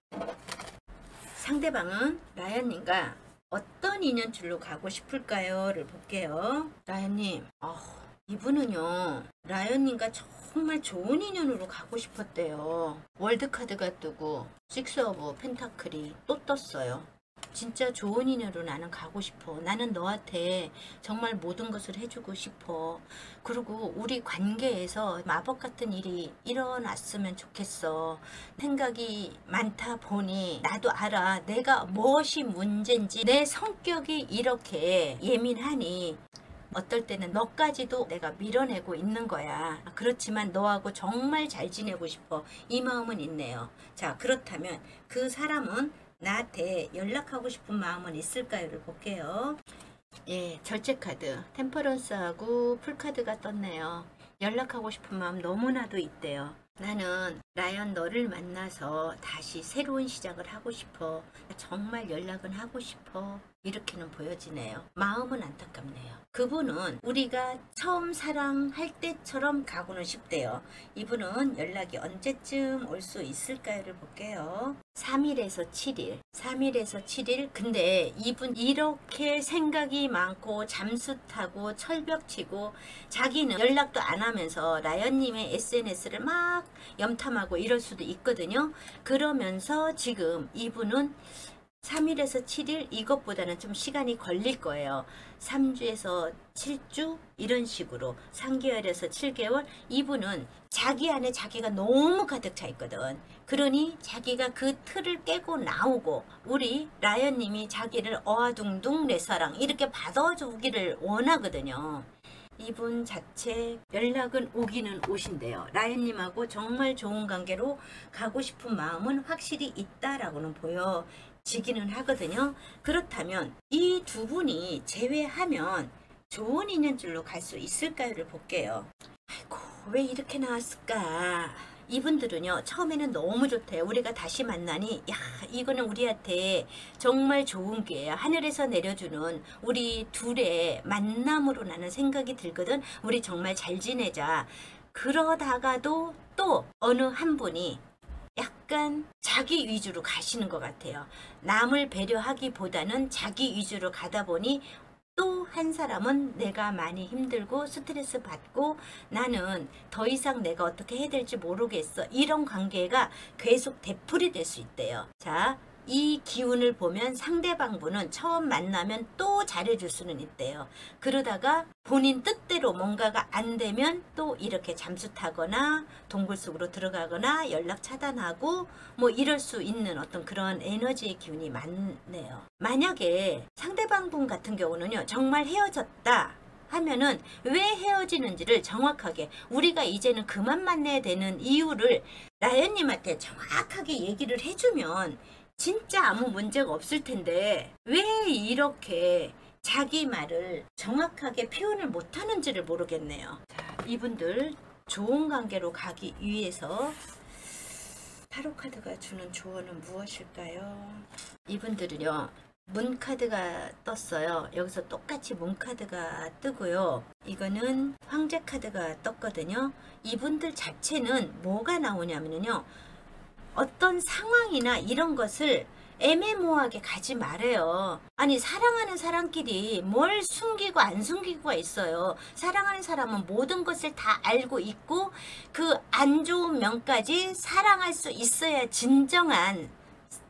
상대방은 라연님과 어떤 인연줄로 가고 싶을까요? 를 볼게요. 라연님, 이분은요, 라연님과 정말 좋은 인연으로 가고 싶었대요. 월드카드가 뜨고 식스 오브 펜타클이 또 떴어요. 진짜 좋은 인연으로 나는 가고 싶어. 나는 너한테 정말 모든 것을 해주고 싶어. 그리고 우리 관계에서 마법 같은 일이 일어났으면 좋겠어. 생각이 많다 보니 나도 알아. 내가 무엇이 문제인지, 내 성격이 이렇게 예민하니 어떨 때는 너까지도 내가 밀어내고 있는 거야. 그렇지만 너하고 정말 잘 지내고 싶어. 이 마음은 있네요. 자, 그렇다면 그 사람은 나한테 연락하고 싶은 마음은 있을까요?를 볼게요. 예, 절제 카드, 템퍼런스하고 풀카드가 떴네요. 연락하고 싶은 마음 너무나도 있대요. 나는 라연 너를 만나서 다시 새로운 시작을 하고 싶어. 정말 연락은 하고 싶어. 이렇게는 보여지네요. 마음은 안타깝네요. 그분은 우리가 처음 사랑할 때처럼 가고는 싶대요. 이분은 연락이 언제쯤 올 수 있을까요를 볼게요. 3일에서 7일. 3일에서 7일. 근데 이분 이렇게 생각이 많고 잠수 타고 철벽치고 자기는 연락도 안 하면서 라연님의 SNS를 막 염탐하고 이럴 수도 있거든요. 그러면서 지금 이분은 3일에서 7일, 이것보다는 좀 시간이 걸릴 거예요. 3주에서 7주 이런 식으로 3개월에서 7개월. 이분은 자기 안에 자기가 너무 가득 차 있거든. 그러니 자기가 그 틀을 깨고 나오고, 우리 라연님이 자기를 어아둥둥 내 사랑 이렇게 받아주기를 원하거든요. 이분 자체 연락은 오기는 오신대요. 라연님하고 정말 좋은 관계로 가고 싶은 마음은 확실히 있다라고는 보여지기는 하거든요. 그렇다면 이 두 분이 제외하면 좋은 인연줄로 갈 수 있을까요를 볼게요. 아이고, 왜 이렇게 나왔을까? 이분들은요, 처음에는 너무 좋대요. 우리가 다시 만나니, 야, 이거는 우리한테 정말 좋은 기회야. 하늘에서 내려주는 우리 둘의 만남으로 나는 생각이 들거든. 우리 정말 잘 지내자. 그러다가도 또 어느 한 분이 약간 자기 위주로 가시는 것 같아요. 남을 배려하기보다는 자기 위주로 가다 보니 또 한 사람은 내가 많이 힘들고 스트레스 받고 나는 더 이상 내가 어떻게 해야 될지 모르겠어. 이런 관계가 계속 되풀이될 수 있대요. 자, 이 기운을 보면 상대방 분은 처음 만나면 또 잘해줄 수는 있대요. 그러다가 본인 뜻대로 뭔가가 안 되면 또 이렇게 잠수 타거나 동굴 속으로 들어가거나 연락 차단하고 뭐 이럴 수 있는 어떤 그런 에너지의 기운이 많네요. 만약에 상대방 분 같은 경우는요, 정말 헤어졌다 하면은 왜 헤어지는지를 정확하게, 우리가 이제는 그만 만나야 되는 이유를 라연님한테 정확하게 얘기를 해주면 진짜 아무 문제가 없을 텐데 왜 이렇게 자기 말을 정확하게 표현을 못하는지를 모르겠네요. 자, 이분들 좋은 관계로 가기 위해서 타로 카드가 주는 조언은 무엇일까요? 이분들은요, 문카드가 떴어요. 여기서 똑같이 문카드가 뜨고요. 이거는 황제 카드가 떴거든요. 이분들 자체는 뭐가 나오냐면요, 어떤 상황이나 이런 것을 애매모호하게 가지 말아요. 아니, 사랑하는 사람끼리 뭘 숨기고 안 숨기고가 있어요. 사랑하는 사람은 모든 것을 다 알고 있고 그 안 좋은 면까지 사랑할 수 있어야 진정한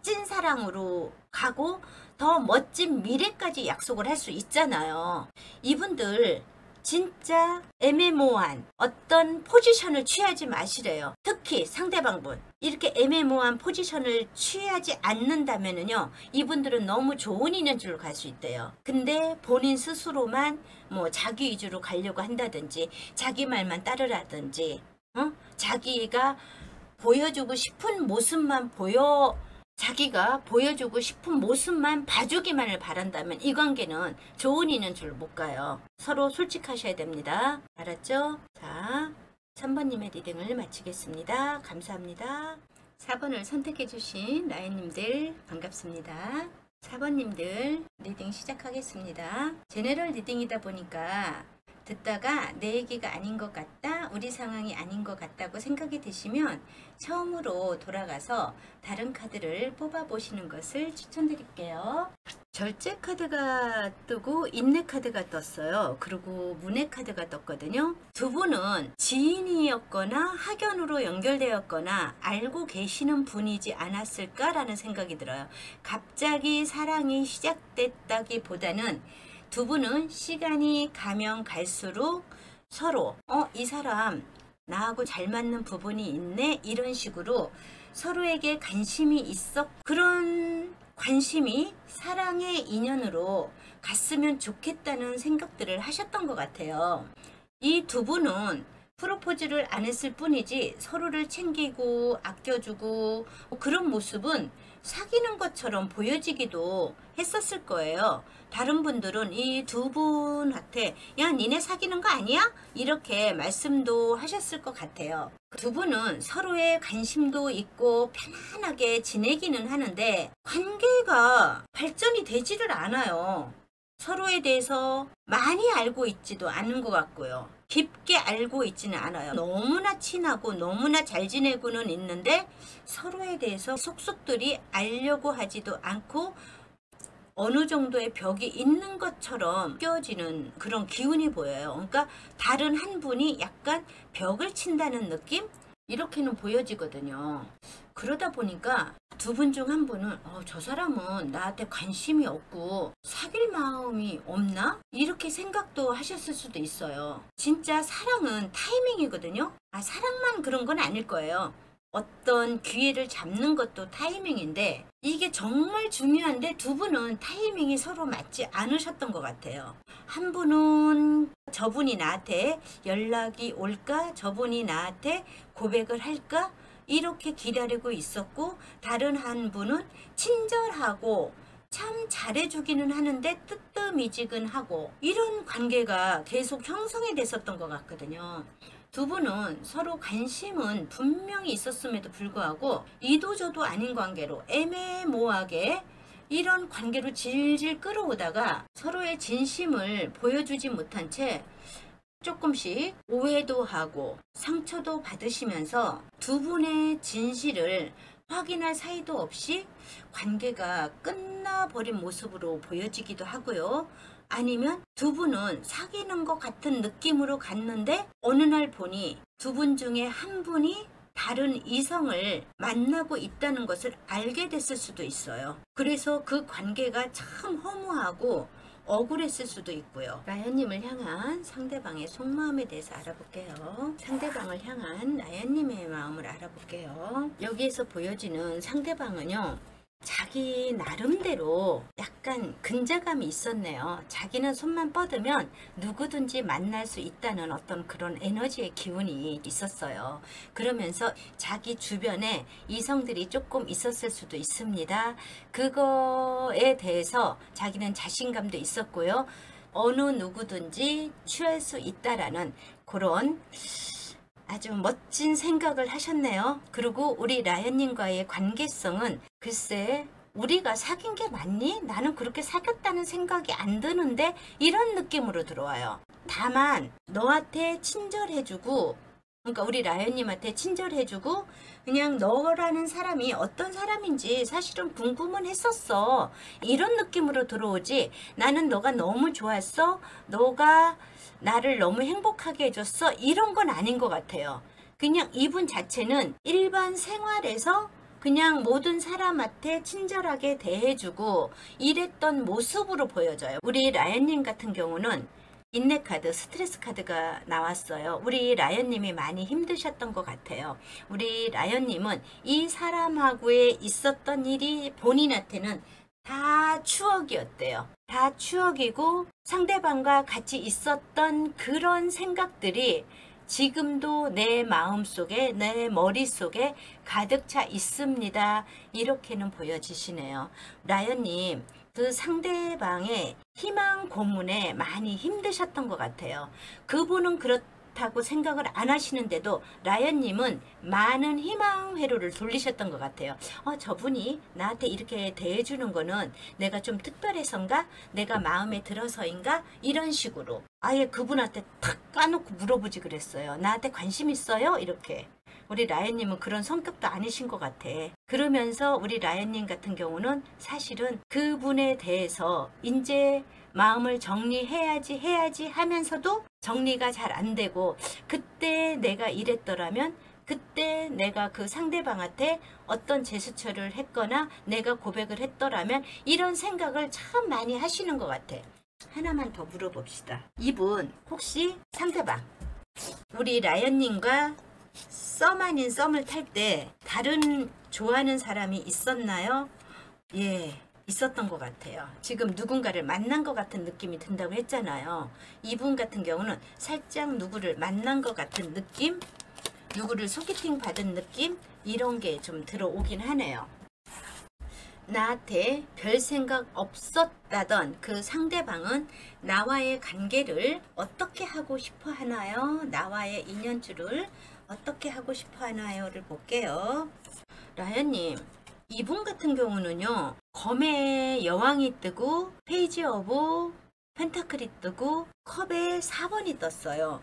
찐사랑으로 가고 더 멋진 미래까지 약속을 할 수 있잖아요. 이분들 진짜 애매모호한 어떤 포지션을 취하지 마시래요. 특히 상대방분 이렇게 애매모호한 포지션을 취하지 않는다면은요, 이분들은 너무 좋은 인연줄로 갈 수 있대요. 근데 본인 스스로만 뭐 자기 위주로 가려고 한다든지 자기 말만 따르라든지 자기가 보여주고 싶은 모습만 자기가 보여주고 싶은 모습만 봐주기만을 바란다면 이 관계는 좋은 인연 줄 못 가요. 서로 솔직하셔야 됩니다. 알았죠? 자, 3번님의 리딩을 마치겠습니다. 감사합니다. 4번을 선택해 주신 라인님들 반갑습니다. 4번님들 리딩 시작하겠습니다. 제너럴 리딩이다 보니까 듣다가 내 얘기가 아닌 것 같다, 우리 상황이 아닌 것 같다고 생각이 드시면 처음으로 돌아가서 다른 카드를 뽑아 보시는 것을 추천드릴게요. 절제 카드가 뜨고 인내 카드가 떴어요. 그리고 문의 카드가 떴거든요. 두 분은 지인이었거나 학연으로 연결되었거나 알고 계시는 분이지 않았을까라는 생각이 들어요. 갑자기 사랑이 시작됐다기보다는 두 분은 시간이 가면 갈수록 서로 이 사람 나하고 잘 맞는 부분이 있네, 이런 식으로 서로에게 관심이 있어, 그런 관심이 사랑의 인연으로 갔으면 좋겠다는 생각들을 하셨던 것 같아요. 이 두 분은 프로포즈를 안 했을 뿐이지 서로를 챙기고 아껴주고 그런 모습은 사귀는 것처럼 보여지기도 했었을 거예요. 다른 분들은 이 두 분한테 야, 니네 사귀는 거 아니야? 이렇게 말씀도 하셨을 것 같아요. 두 분은 서로의 관심도 있고 편안하게 지내기는 하는데 관계가 발전이 되지를 않아요. 서로에 대해서 많이 알고 있지도 않은 것 같고요. 깊게 알고 있지는 않아요. 너무나 친하고 너무나 잘 지내고는 있는데 서로에 대해서 속속들이 알려고 하지도 않고 어느 정도의 벽이 있는 것처럼 껴지는 그런 기운이 보여요. 그러니까 다른 한 분이 약간 벽을 친다는 느낌? 이렇게는 보여지거든요. 그러다 보니까 두 분 중 한 분은 저 사람은 나한테 관심이 없고 사귈 마음이 없나? 이렇게 생각도 하셨을 수도 있어요. 진짜 사랑은 타이밍이거든요. 사랑만 그런 건 아닐 거예요. 어떤 기회를 잡는 것도 타이밍인데 이게 정말 중요한데 두 분은 타이밍이 서로 맞지 않으셨던 것 같아요. 한 분은 저분이 나한테 연락이 올까? 저분이 나한테 고백을 할까? 이렇게 기다리고 있었고, 다른 한 분은 친절하고 참 잘해주기는 하는데 뜨뜻미지근하고 이런 관계가 계속 형성이 됐었던 것 같거든요. 두 분은 서로 관심은 분명히 있었음에도 불구하고 이도저도 아닌 관계로 애매모호하게 이런 관계로 질질 끌어오다가 서로의 진심을 보여주지 못한 채 조금씩 오해도 하고 상처도 받으시면서 두 분의 진실을 확인할 사이도 없이 관계가 끝나버린 모습으로 보여지기도 하고요. 아니면 두 분은 사귀는 것 같은 느낌으로 갔는데 어느 날 보니 두 분 중에 한 분이 다른 이성을 만나고 있다는 것을 알게 됐을 수도 있어요. 그래서 그 관계가 참 허무하고 억울했을 수도 있고요. 라연님을 향한 상대방의 속마음에 대해서 알아볼게요. 상대방을 향한 라연님의 마음을 알아볼게요. 여기에서 보여지는 상대방은요, 자기 나름대로 약간 근자감이 있었네요. 자기는 손만 뻗으면 누구든지 만날 수 있다는 어떤 그런 에너지의 기운이 있었어요. 그러면서 자기 주변에 이성들이 조금 있었을 수도 있습니다. 그거에 대해서 자기는 자신감도 있었고요. 어느 누구든지 취할 수 있다라는 그런 아주 멋진 생각을 하셨네요. 그리고 우리 라연님과의 관계성은 글쎄 우리가 사귄 게 맞니? 나는 그렇게 사귀었다는 생각이 안 드는데 이런 느낌으로 들어와요. 다만 너한테 친절해주고, 그러니까 우리 라연님한테 친절해주고 그냥 너라는 사람이 어떤 사람인지 사실은 궁금은 했었어, 이런 느낌으로 들어오지, 나는 너가 너무 좋았어, 너가 나를 너무 행복하게 해줬어, 이런 건 아닌 것 같아요. 그냥 이분 자체는 일반 생활에서 그냥 모든 사람한테 친절하게 대해주고 이랬던 모습으로 보여져요. 우리 라연님 같은 경우는 인내 카드, 스트레스 카드가 나왔어요. 우리 라연님이 많이 힘드셨던 것 같아요. 우리 라연님은 이 사람하고의 있었던 일이 본인한테는 다 추억이었대요. 다 추억이고 상대방과 같이 있었던 그런 생각들이 지금도 내 마음속에, 내 머릿속에 가득 차 있습니다. 이렇게는 보여지시네요. 라연님, 그 상대방의 희망 고문에 많이 힘드셨던 것 같아요. 그분은 그렇다고 생각을 안 하시는데도 라연님은 많은 희망 회로를 돌리셨던 것 같아요. 저분이 나한테 이렇게 대해주는 거는 내가 좀 특별해서인가? 내가 마음에 들어서인가? 이런 식으로 아예 그분한테 탁 까놓고 물어보지 그랬어요. 나한테 관심 있어요? 이렇게. 우리 라연님은 그런 성격도 아니신 것 같아. 그러면서 우리 라연님 같은 경우는 사실은 그분에 대해서 이제 마음을 정리해야지 하면서도 정리가 잘 안 되고, 그때 내가 이랬더라면, 그때 내가 그 상대방한테 어떤 제스처를 했거나 내가 고백을 했더라면, 이런 생각을 참 많이 하시는 것 같아. 하나만 더 물어봅시다. 이분 혹시 상대방 우리 라연님과 썸 아닌 썸을 탈 때 다른 좋아하는 사람이 있었나요? 예, 있었던 것 같아요. 지금 누군가를 만난 것 같은 느낌이 든다고 했잖아요. 이분 같은 경우는 살짝 누구를 만난 것 같은 느낌, 누구를 소개팅 받은 느낌, 이런 게 좀 들어오긴 하네요. 나한테 별 생각 없었다던 그 상대방은 나와의 관계를 어떻게 하고 싶어 하나요? 나와의 인연줄을 어떻게 하고 싶어 하나요를 볼게요. 라연님, 이분 같은 경우는요, 검의 여왕이 뜨고 페이지 오브 펜타클이 뜨고 컵에 4번이 떴어요.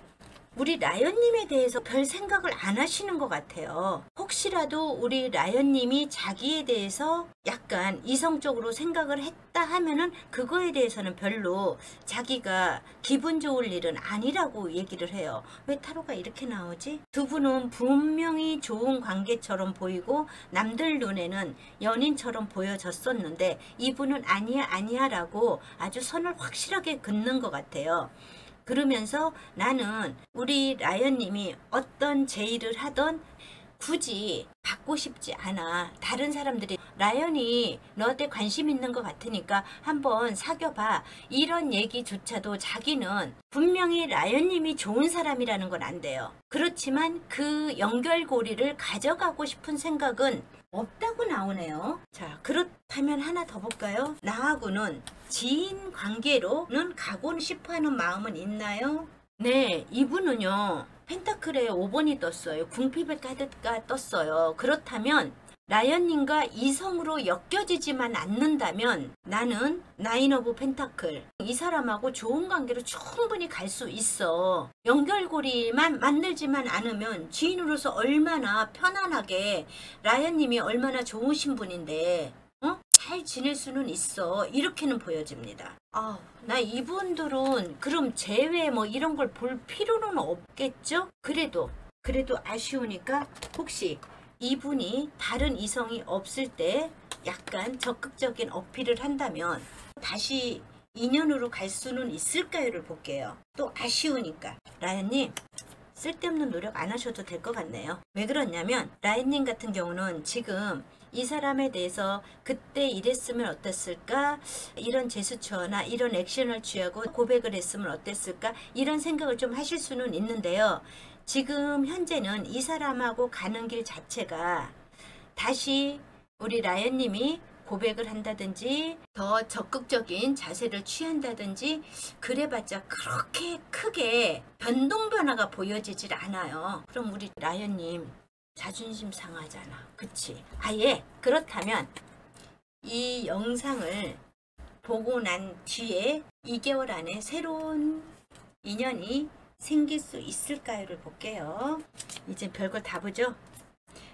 우리 라연님에 대해서 별 생각을 안 하시는 것 같아요. 혹시라도 우리 라연님이 자기에 대해서 약간 이성적으로 생각을 했다 하면은 그거에 대해서는 별로 자기가 기분 좋을 일은 아니라고 얘기를 해요. 왜 타로가 이렇게 나오지? 두 분은 분명히 좋은 관계처럼 보이고 남들 눈에는 연인처럼 보여졌었는데 이분은 아니야 라고 아주 선을 확실하게 긋는 것 같아요. 그러면서 나는 우리 라연님이 어떤 제의를 하던 굳이 받고 싶지 않아. 다른 사람들이 라연이 너한테 관심 있는 것 같으니까 한번 사귀어봐, 이런 얘기조차도 자기는 분명히 라연님이 좋은 사람이라는 건 안 돼요. 그렇지만 그 연결고리를 가져가고 싶은 생각은 없다고 나오네요. 자, 그렇다면 하나 더 볼까요? 나하고는 지인 관계로는 가고 싶어하는 마음은 있나요? 네, 이분은요 펜타클에 5번이 떴어요. 궁핍의 카드가 떴어요. 그렇다면 라이언님과 이성으로 엮여지지만 않는다면 나는 나인 오브 펜타클 이 사람하고 좋은 관계로 충분히 갈 수 있어. 연결고리만 만들지만 않으면 지인으로서 얼마나 편안하게 라이언님이 얼마나 좋으신 분인데 잘 지낼 수는 있어. 이렇게는 보여집니다. 나 이분들은 그럼 재회 뭐 이런 걸 볼 필요는 없겠죠? 그래도 아쉬우니까 혹시 이분이 다른 이성이 없을 때 약간 적극적인 어필을 한다면 다시 인연으로 갈 수는 있을까요를 볼게요. 또 아쉬우니까 라이언님 쓸데없는 노력 안 하셔도 될 것 같네요. 왜 그러냐면 라이언님 같은 경우는 지금 이 사람에 대해서 그때 이랬으면 어땠을까, 이런 제스처나 이런 액션을 취하고 고백을 했으면 어땠을까, 이런 생각을 좀 하실 수는 있는데요. 지금 현재는 이 사람하고 가는 길 자체가 다시 우리 라이언님이 고백을 한다든지 더 적극적인 자세를 취한다든지 그래봤자 그렇게 크게 변화가 보여지질 않아요. 그럼 우리 라이언님 자존심 상하잖아. 그치? 아예 그렇다면 이 영상을 보고 난 뒤에 2개월 안에 새로운 인연이 생길 수 있을까요를 볼게요. 이제 별걸 다 보죠?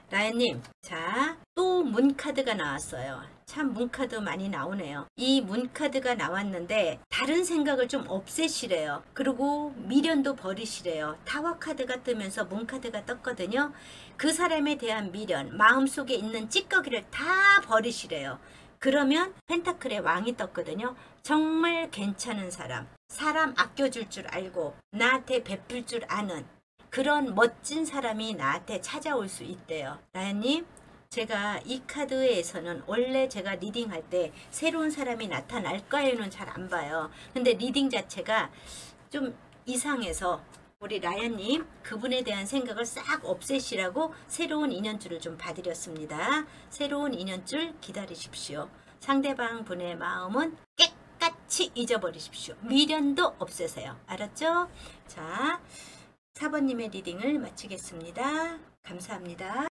라이언님, 자, 또 문카드가 나왔어요. 참 문카드 많이 나오네요. 이 문카드가 나왔는데 다른 생각을 좀 없애시래요. 그리고 미련도 버리시래요. 타워카드가 뜨면서 문카드가 떴거든요. 그 사람에 대한 미련, 마음속에 있는 찌꺼기를 다 버리시래요. 그러면 펜타클의 왕이 떴거든요. 정말 괜찮은 사람 아껴줄 줄 알고 나한테 베풀 줄 아는 그런 멋진 사람이 나한테 찾아올 수 있대요. 라이언님, 제가 이 카드에서는 원래 제가 리딩할 때 새로운 사람이 나타날까요는 잘 안 봐요. 근데 리딩 자체가 좀 이상해서 우리 라이언님 그분에 대한 생각을 싹 없애시라고 새로운 인연줄을 좀 봐드렸습니다. 새로운 인연줄 기다리십시오. 상대방 분의 마음은 깨끗이 잊어버리십시오. 미련도 없애세요. 알았죠? 자, 4번님의 리딩을 마치겠습니다. 감사합니다.